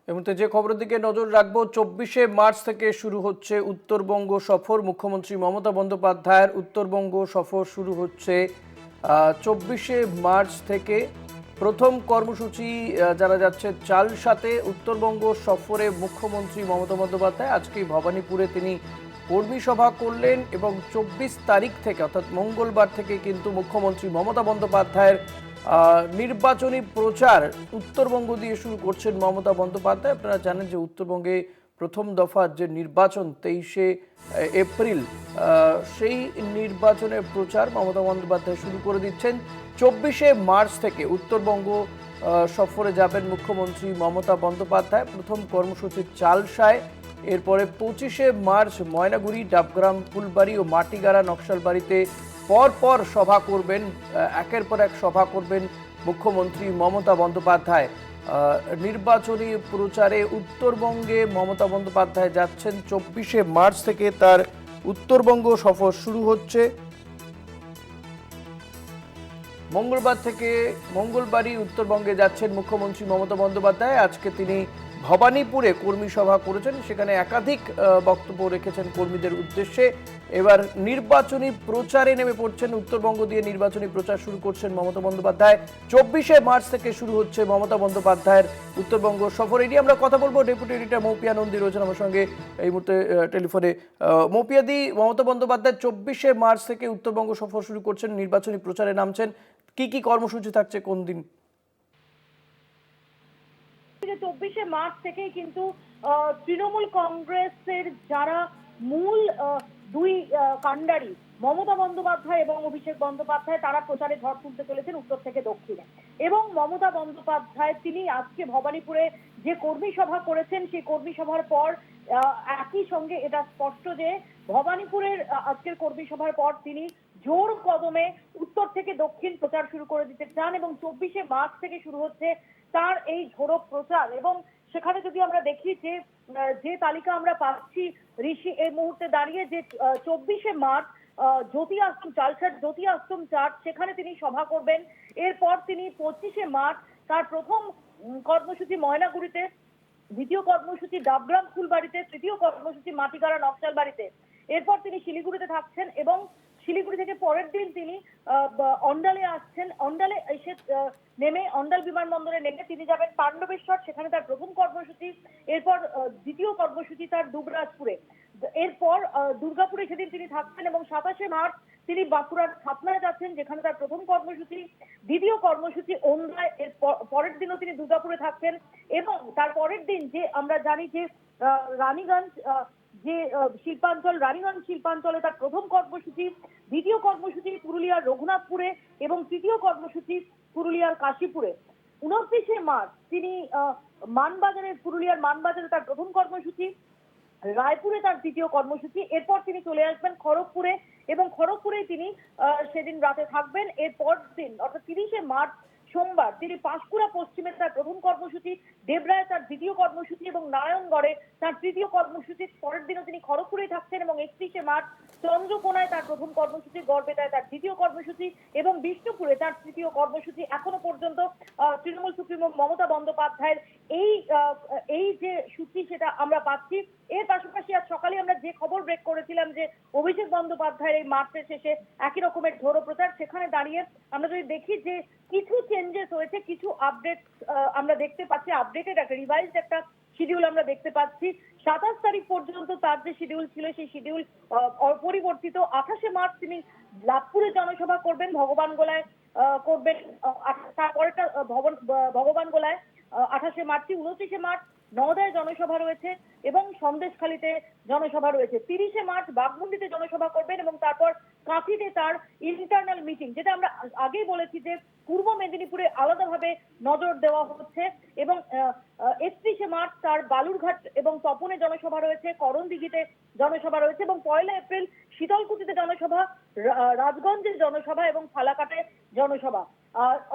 এই মুহূর্তে যে খবরের দিকে নজর রাখবো, 24শে মার্চ থেকে শুরু হচ্ছে উত্তরবঙ্গ সফর। মুখ্যমন্ত্রী মমতা বন্দ্যোপাধ্যায়ের উত্তরবঙ্গ সফর শুরু হচ্ছে 24শে মার্চ থেকে। প্রথম কর্মসূচি যারা যাচ্ছে চালসাতে। উত্তরবঙ্গ সফরে মুখ্যমন্ত্রী মমতা বন্দ্যোপাধ্যায় আজকেই ভবানীপুরে তিনি কর্মী সভা করলেন এবং 24 তারিখ থেকে অর্থাৎ মঙ্গলবার থেকে কিন্তু মুখ্যমন্ত্রী মমতা বন্দ্যোপাধ্যায়ের নির্বাচনী প্রচার উত্তরবঙ্গ দিয়ে শুরু করছেন মমতা বন্দ্যোপাধ্যায়। আপনারা জানেন যে উত্তরবঙ্গে প্রথম দফার যে নির্বাচন 23শে এপ্রিল, সেই নির্বাচনের প্রচার মমতা বন্দ্যোপাধ্যায় শুরু করে দিচ্ছেন। 24শে মার্চ থেকে উত্তরবঙ্গ সফরে যাবেন মুখ্যমন্ত্রী মমতা বন্দ্যোপাধ্যায়। প্রথম কর্মসূচি চালসায়, এরপরে 25শে মার্চ ময়নাগুড়ি, ডাবগ্রাম, ফুলবাড়ি ও মাটিগাড়া নকশালবাড়িতে পরপর সভা করবেন। একের পর এক সভা করবেন মুখ্যমন্ত্রী মমতা বন্দ্যোপাধ্যায়। নির্বাচনী প্রচারে উত্তরবঙ্গে মমতা বন্দ্যোপাধ্যায় যাচ্ছেন। 24শে মার্চ থেকে তার উত্তরবঙ্গ সফর শুরু হচ্ছে। মঙ্গলবার থেকে মঙ্গলবারই উত্তরবঙ্গে যাচ্ছেন মুখ্যমন্ত্রী মমতা বন্দ্যোপাধ্যায়। আজকে তিনি ভবানীপুরে কর্মী সভা করেছেন, সেখানে একাধিক বক্তব্য রেখেছেন কর্মীদের উদ্দেশ্যে। এবার নির্বাচনী প্রচারে নেমে পড়ছেন। উত্তরবঙ্গ দিয়ে নির্বাচনী প্রচার শুরু করছেন মমতা বন্দ্যোপাধ্যায়। 24শে মার্চ থেকে শুরু হচ্ছে মমতা বন্দ্যোপাধ্যায়ের উত্তরবঙ্গ সফর। এটি আমরা কথা বলবো। ডেপুটি এডিটর মৌপিয়া নন্দী রয়েছেন আমার সঙ্গে এই মুহূর্তে টেলিফোনে। মৌপিয়াদি, মমতা বন্দ্যোপাধ্যায় 24শে মার্চ থেকে উত্তরবঙ্গ সফর শুরু করছেন, নির্বাচনী প্রচারে নামছেন। কি কি কর্মসূচি থাকছে, কোন দিন? 24শে মার্চ থেকেই কিন্তু তৃণমূল কংগ্রেসের যারা মূল দুই কাণ্ডারি মমতা বন্দ্যোপাধ্যায় এবং অভিষেক বন্দ্যোপাধ্যায়, তারা প্রচারে ঝড় তুলতে চলেছেন উত্তর থেকে দক্ষিণে। এবং মমতা বন্দ্যোপাধ্যায় তিনি আজকে ভবানীপুরে যে কর্মী সভা করেছেন, সেই কর্মী সভার পর একই সঙ্গে এটা স্পষ্ট যে ভবানীপুরের আজকের কর্মী সভার পর তিনি জোর কদমে উত্তর থেকে দক্ষিণ প্রচার শুরু করে দিতে চান এবং 24শে মার্চ থেকে শুরু হচ্ছে তার এই ঝোড়ো প্রচার। এবং সেখানে যদি আমরা দেখি যে যে তালিকা আমরা পাচ্ছি ঋষি এই মুহূর্তে দাঁড়িয়ে, যে 24শে মার্চ জ্যোতি আশ্রম চালসার জ্যোতি আশ্রম চার্চ, সেখানে তিনি সভা করবেন। এরপর তিনি 25শে মার্চ তার প্রথম কর্মসূচি ময়নাগুড়িতে, দ্বিতীয় কর্মসূচি ডাবগ্রাম ফুলবাড়িতে, তৃতীয় কর্মসূচি মাটিগাড়া নকশালবাড়িতে। এরপর তিনি শিলিগুড়িতে থাকছেন এবং শিলিগুড়ি থেকে পরের দিন তিনি অন্ডালে আসছেন। অন্ডালে এসে নেমে অন্ডাল বিমানবন্দরে নেমে তিনি যাবেন পাণ্ডবেশ্বর, সেখানে তার প্রথম কর্মসূচি। এরপর দ্বিতীয় কর্মসূচি তার দুবরাজপুরে। এরপর দুর্গাপুরে সেদিন তিনি থাকছেন এবং 27শে মার্চ তিনি বাঁকুড়ার ছাতনায় যাচ্ছেন, যেখানে তার প্রথম কর্মসূচি। দ্বিতীয় কর্মসূচি ওন্দায়। এর পরের দিনও তিনি দুর্গাপুরে থাকছেন এবং তার পরের দিন যে আমরা জানি যে রানীগঞ্জ, যে শিল্পাঞ্চল, রানীগঞ্জ শিল্পাঞ্চলে তার প্রথম কর্মসূচি। দ্বিতীয় কর্মসূচি পুরুলিয়ার রঘুনাথপুরে এবং তৃতীয় কর্মসূচি পুরুলিয়ার কাশীপুরে। 29শে মার্চ তিনি পুরুলিয়ার মানবাজারে তার প্রথম কর্মসূচি, রায়পুরে তার দ্বিতীয় কর্মসূচি। এরপর তিনি চলে আসবেন খড়গপুরে এবং খড়গপুরেই তিনি সেদিন রাতে থাকবেন। এরপর দিন অর্থাৎ 30শে মার্চ সোমবার তিনি পাঁশকুড়া পশ্চিমে তার প্রথম কর্মসূচি, দেবরায় তার দ্বিতীয় কর্মসূচি এবং নারায়ণগড়ে তার তৃতীয় কর্মসূচি। পরের দিনও তিনি খড়গপুরেই থাকছেন এবং 31শে মার্চ চন্দ্রকোনায় তার প্রথম কর্মসূচি, গড়বেতায় তার দ্বিতীয় কর্মসূচি এবং বিষ্ণুপুরে তার তৃতীয় কর্মসূচি। এখনো পর্যন্ত তৃণমূল সুপ্রিমো মমতা বন্দ্যোপাধ্যায়ের এই যে সূচি সেটা আমরা পাচ্ছি। এর পাশাপাশি আজ সকালে আমরা যে খবর ব্রেক করেছিলাম যে অভিষেক বন্দ্যোপাধ্যায়ের এই মার্চের শেষে একই রকমের ঝোড়ো প্রচার, সেখানে দাঁড়িয়ে আমরা যদি দেখি যে কিছু চেঞ্জেস হয়েছে, কিছু আপডেট আমরা দেখতে পাচ্ছি। আপডেটেড একটা রিভাইজড একটা শিডিউল আমরা দেখতে পাচ্ছি। 27 তারিখ পর্যন্ত তার যে শিডিউল ছিল সেই শিডিউল অপরিবর্তিত। 28শে মার্চ তিনি লাভপুরে জনসভা করবেন, ভগবান গোলায় করবেন, তারপরেটা ভগবান গোলায় 28শে মার্চ। 29শে মার্চ নওদায় জনসভা রয়েছে এবং সন্দেশখালীতে জনসভা রয়েছে। 30শে মার্চ বাঘমুন্ডিতে জনসভা করবেন এবং তারপর কাঁথিতে তার ইন্টারনাল মিটিং, যেটা আমরা আগেই বলেছি যে পূর্ব মেদিনীপুরে আলাদাভাবে নজর দেওয়া হচ্ছে। এবং 31শে মার্চ তার বালুরঘাট এবং তপনে জনসভা রয়েছে, করণদিঘিতে জনসভা রয়েছে এবং 1 এপ্রিল শীতলকুচিতে জনসভা, রাজগঞ্জে জনসভা এবং ফালাকাটে জনসভা।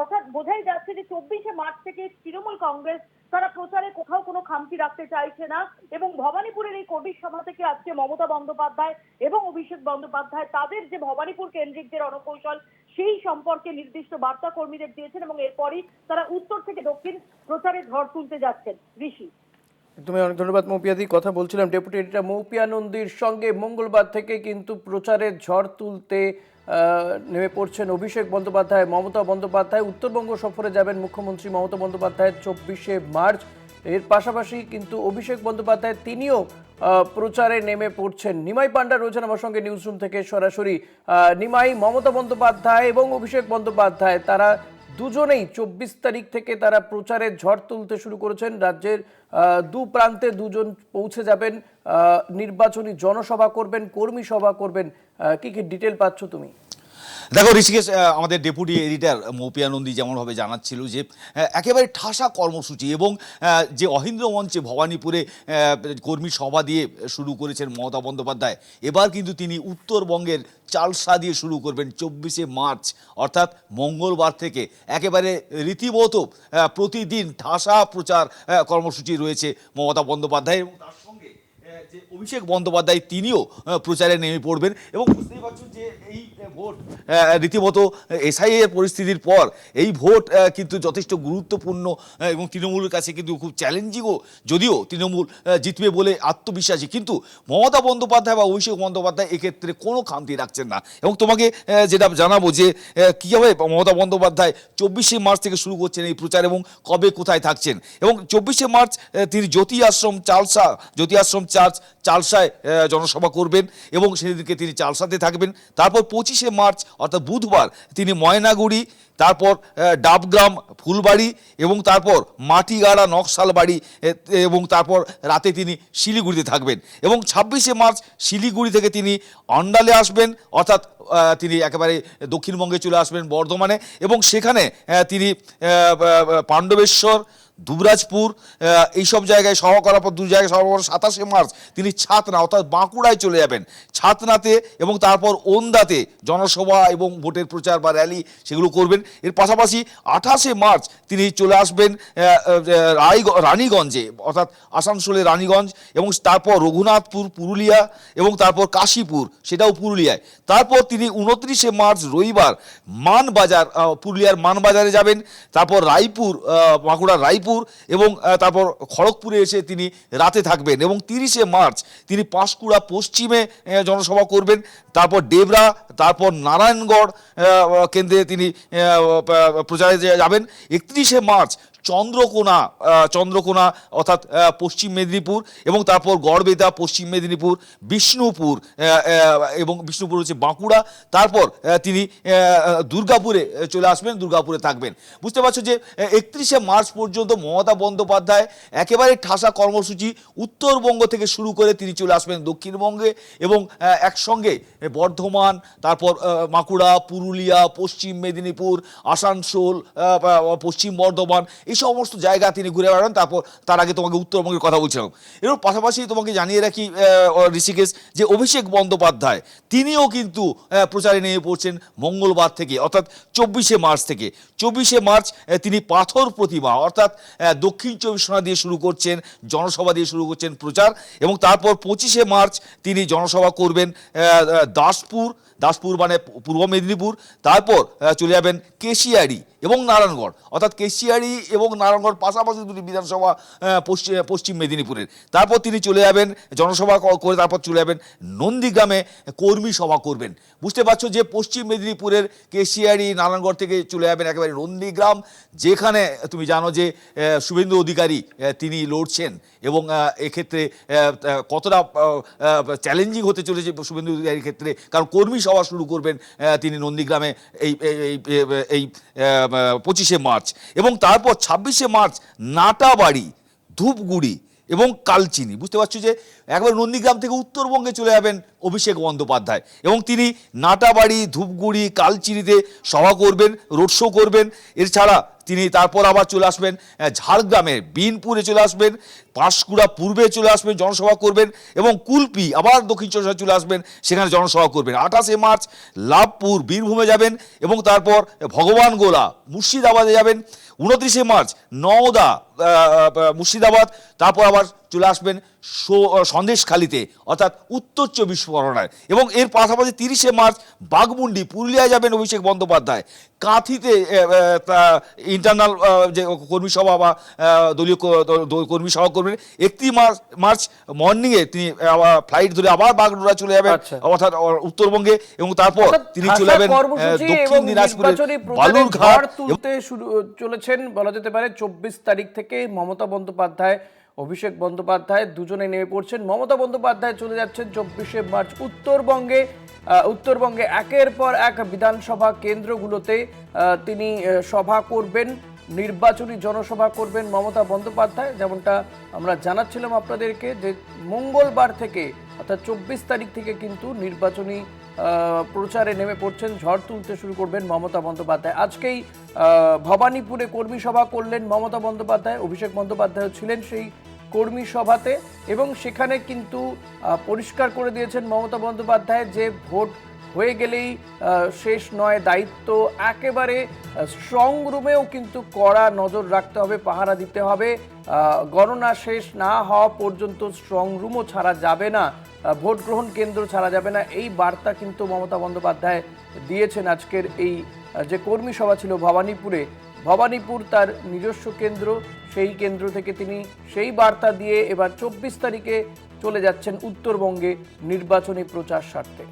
অর্থাৎ বোঝাই যাচ্ছে যে 24শে মার্চ থেকে তৃণমূল কংগ্রেস তারা প্রচারে কোথাও কোনো খামতি রাখতে চাইছে না এবং ভবানীপুরের এই কর্মী সভা থেকে আজকে মমতা বন্দ্যোপাধ্যায় এবং অভিষেক বন্দ্যোপাধ্যায় তাদের যে ভবানীপুর কেন্দ্রিক যে রণকৌশল সেই সম্পর্কে নির্দিষ্ট বার্তা কর্মীদের দিয়েছেন এবং এরপরই তারা উত্তর থেকে দক্ষিণ প্রচারে ঝড় তুলতে যাচ্ছেন। ঋষি। তুমি অনেক ধন্যবাদ মৌপিয়াদি। কথা বলছিলাম ডেপুটি এডিটর মৌপিয়া নন্দীর সঙ্গে। মঙ্গলবার থেকে কিন্তু প্রচারের ঝড় তুলতে নেমে পড়ছেন অভিষেক বন্দ্যোপাধ্যায়, মমতা বন্দ্যোপাধ্যায়। উত্তরবঙ্গ সফরে যাবেন মুখ্যমন্ত্রী মমতা বন্দ্যোপাধ্যায় 24শে মার্চ। এর পাশাপাশি কিন্তু অভিষেক বন্দ্যোপাধ্যায় তিনিও প্রচারে নেমে পড়ছেন। নিমাই পান্ডা রয়েছেন আমার সঙ্গে নিউজ রুম থেকে সরাসরি। নিমাই, মমতা বন্দ্যোপাধ্যায় এবং অভিষেক বন্দ্যোপাধ্যায় তারা দুজনেই 24 তারিখ থেকে তারা প্রচারের ঝড় তুলতে শুরু করেছেন। রাজ্যের দু প্রান্তে দুজন পৌঁছে যাবেন, নির্বাচনী জনসভা করবেন, কর্মী সভা করবেন। কি কি ডিটেল পাচ্ছ তুমি? দেখো ঋষিকেশ, আমাদের ডেপুটি এডিটর মৌপিয়া নন্দী যেমনভাবে জানাচ্ছিল যে একেবারে ঠাসা কর্মসূচি এবং যে অহিন্দ্র মঞ্চে ভবানীপুরে কর্মী সভা দিয়ে শুরু করেছেন মমতা বন্দ্যোপাধ্যায়, এবার কিন্তু তিনি উত্তরবঙ্গের চালসা দিয়ে শুরু করবেন 24শে মার্চ অর্থাৎ মঙ্গলবার থেকে। একেবারে রীতিমতো প্রতিদিন ঠাসা প্রচার কর্মসূচি রয়েছে মমতা বন্দ্যোপাধ্যায় এবং তার সঙ্গে যে অভিষেক বন্দ্যোপাধ্যায় তিনিও প্রচারে নেমে পড়বেন। এবং বুঝতেই পারছেন যে এই ভোট রীতিমতো এসআইএর পরিস্থিতির পর এই ভোট কিন্তু যথেষ্ট গুরুত্বপূর্ণ এবং তৃণমূলের কাছে কিন্তু খুব চ্যালেঞ্জিংও, যদিও তৃণমূল জিতবে বলে আত্মবিশ্বাসী, কিন্তু মমতা বন্দ্যোপাধ্যায় বা অভিষেক বন্দ্যোপাধ্যায় এক্ষেত্রে কোনো খামতি রাখছেন না। এবং তোমাকে যেটা জানাবো যে কীভাবে মমতা বন্দ্যোপাধ্যায় 24শে মার্চ থেকে শুরু করছেন এই প্রচার এবং কবে কোথায় থাকছেন। এবং 24শে মার্চ তিনি জ্যোতি আশ্রম চার্চ চালসায় জনসভা করবেন এবং সেদিনকে তিনি চালসাতে থাকবেন। তারপর 25শে মার্চ অর্থাৎ বুধবার তিনি ময়নাগুড়ি, তারপর ডাবগ্রাম, ফুলবাড়ি এবং তারপর মাটিগাড়া, নকশালবাড়ি এবং তারপর রাতে তিনি শিলিগুড়িতে থাকবেন। এবং 26শে মার্চ শিলিগুড়ি থেকে তিনি অন্ডালে আসবেন, অর্থাৎ তিনি একেবারে দক্ষিণবঙ্গে চলে আসবেন বর্ধমানে এবং সেখানে তিনি পাণ্ডবেশ্বর, দুবরাজপুর এইসব জায়গায় সভা করার পর 2 জায়গায় সভা করার 27শে মার্চ তিনি ছাতনা অর্থাৎ বাঁকুড়ায় চলে যাবেন, ছাতনাতে এবং তারপর ওন্দাতে জনসভা এবং ভোটের প্রচার বা র্যালি সেগুলো করবেন। এর পাশাপাশি 28শে মার্চ তিনি চলে আসবেন রানীগঞ্জে অর্থাৎ আসানসোলে রানীগঞ্জ এবং তারপর রঘুনাথপুর পুরুলিয়া এবং তারপর কাশীপুর, সেটাও পুরুলিয়ায়। তারপর তিনি 29শে মার্চ রবিবার মানবাজার, পুরুলিয়ার মানবাজারে যাবেন, তারপর রায়পুর, বাঁকুড়ার রায়পুর এবং তারপর খড়গপুরে এসে তিনি রাতে থাকবেন। এবং 30শে মার্চ তিনি পাঁশকুড়া পশ্চিমে জনসভা করবেন, তারপর ডেবরা, তারপর নারায়ণগড় কেন্দ্রে তিনি প্রচারে যাবেন। 31শে মার্চ চন্দ্রকোনা অর্থাৎ পশ্চিম মেদিনীপুর এবং তারপর গড়বেতা পশ্চিম মেদিনীপুর, বিষ্ণুপুর এবং বিষ্ণুপুর হচ্ছে বাঁকুড়া। তারপর তিনি দুর্গাপুরে চলে আসবেন, দুর্গাপুরে থাকবেন। বুঝতে পারছো যে 31শে মার্চ পর্যন্ত মমতা বন্দ্যোপাধ্যায় একেবারে ঠাসা কর্মসূচি, উত্তরবঙ্গ থেকে শুরু করে তিনি চলে আসবেন দক্ষিণবঙ্গে এবং একসঙ্গে বর্ধমান, তারপর বাঁকুড়া, পুরুলিয়া, পশ্চিম মেদিনীপুর, আসানসোল, পশ্চিম বর্ধমান, এই সমস্ত জায়গা তিনি ঘুরে বেড়ান। তারপর তার আগে তোমাকে উত্তরবঙ্গের কথা বলছিলাম। এর পাশাপাশি তোমাকে জানিয়ে রাখি ঋষিকেশ যে অভিষেক বন্দ্যোপাধ্যায় তিনিও কিন্তু প্রচারে নেমে পড়ছেন মঙ্গলবার থেকে অর্থাৎ 24শে মার্চ থেকে। 24শে মার্চ তিনি পাথর প্রতিমা অর্থাৎ দক্ষিণ 24 পরগনা দিয়ে শুরু করছেন, জনসভা দিয়ে শুরু করছেন প্রচার। এবং তারপর 25শে মার্চ তিনি জনসভা করবেন দাসপুর মানে পূর্ব মেদিনীপুর, তারপর চলে যাবেন কেশিয়াড়ি এবং নারায়ণগড় অর্থাৎ কেশিয়াড়ি এবং নারায়ণগড় পাশাপাশি দুটি বিধানসভা পশ্চিম মেদিনীপুরের। তারপর তিনি চলে যাবেন জনসভা করে, তারপর চলে যাবেন নন্দীগ্রামে কর্মী সভা করবেন। বুঝতে পারছো যে পশ্চিম মেদিনীপুরের কেশিয়াড়ি, নারায়ণগড় থেকে চলে যাবেন একেবারে নন্দীগ্রাম, যেখানে তুমি জানো যে শুভেন্দু অধিকারী তিনি লড়ছেন এবং এক্ষেত্রে কতটা চ্যালেঞ্জিং হতে চলেছে শুভেন্দু অধিকারীর ক্ষেত্রে, কারণ কর্মী সভা শুরু করবেন তিনি নন্দীগ্রামে এই 25শে মার্চ। এবং তারপর 26শে মার্চ নাটাবাড়ি, ধূপগুড়ি এবং কালচিনি। বুঝতে পারছো যে একবার নন্দীগ্রাম থেকে উত্তরবঙ্গে চলে যাবেন অভিষেক বন্দ্যোপাধ্যায় এবং তিনি নাটাবাড়ি, ধূপগুড়ি, কালচিনিতে সভা করবেন, রোড শো করবেন। এছাড়া তিনি তারপর আবার চলে আসবেন ঝাড়গ্রামে, বিনপুরে চলে আসবেন, পাঁশকুড়া পূর্বে চলে আসবেন, জনসভা করবেন এবং কুলপি আবার দক্ষিণ চব্বিশ চলে আসবেন, সেখানে জনসভা করবেন। 28শে মার্চ লাভপুর, বীরভূমে যাবেন এবং তারপর ভগবানগোলা, মুর্শিদাবাদে যাবেন। 29শে মার্চ নওদা, মুর্শিদাবাদ, তারপর আবার চলে আসবেন সন্দেশখালিতে অর্থাৎ উত্তর 24 পরগনায়, এবং এর পাশাপাশি 30শে মার্চ বাঘমুন্ডি পুরুলিয়ায় যাবেন অভিষেক বন্দ্যোপাধ্যায়। কাঁথিতে ইন্টারনাল যে কর্মী সভা বা দলীয় কর্মী সভা করবেন। 31 মার্চ মর্নিংয়ে তিনি ফ্লাইট ধরে আবার বাগডোগরা চলে যাবেন, আচ্ছা। অর্থাৎ উত্তরবঙ্গে, এবং তারপর তিনি চলে যাবেন দক্ষিণ দিনাজপুরের বালুরঘাট। ঝড় তুলতে শুরু চলেছেন বলা যেতে পারে। 24 তারিখ থেকে মমতা বন্দ্যোপাধ্যায়, অভিষেক বন্দ্যোপাধ্যায় দুজনে নেমে পড়ছেন। মমতা বন্দ্যোপাধ্যায় চলে যাচ্ছেন 24শে মার্চ উত্তরবঙ্গে একের পর এক বিধানসভা কেন্দ্রগুলোতে তিনি সভা করবেন, নির্বাচনী জনসভা করবেন মমতা বন্দ্যোপাধ্যায়। যেমনটা আমরা জানাচ্ছিলাম আপনাদেরকে যে মঙ্গলবার থেকে অর্থাৎ 24 তারিখ থেকে কিন্তু নির্বাচনী প্রচারে নেমে পড়ছেন, ঝড় তুলতে শুরু করবেন মমতা বন্দ্যোপাধ্যায়। আজকেই ভবানীপুরে কর্মী সভা করলেন মমতা বন্দ্যোপাধ্যায়, অভিষেক বন্দ্যোপাধ্যায় ছিলেন সেই কর্মী সভাতে, এবং সেখানে কিন্তু পরিষ্কার করে দিয়েছেন মমতা বন্দ্যোপাধ্যায় যে ভোট হয়ে গেলেই শেষ নয়, দায়িত্ব একেবারে স্ট্রং রুমেও কিন্তু কড়া নজর রাখতে হবে, পাহারা দিতে হবে। গণনা শেষ না হওয়া পর্যন্ত স্ট্রং রুমও ছাড়া যাবে না, ভোট গ্রহণ কেন্দ্র ছাড়া যাবে না। এই বার্তা কিন্তু মমতা বন্দ্যোপাধ্যায় দিয়েছেন আজকের এই যে কর্মী সভা ছিল ভবানীপুর তার নিজস্ব কেন্দ্র, সেই কেন্দ্র থেকে তিনি সেই বার্তা দিয়ে এবার 24 তারিখে চলে যাচ্ছেন উত্তরবঙ্গে নির্বাচনী প্রচার স্বার্থে।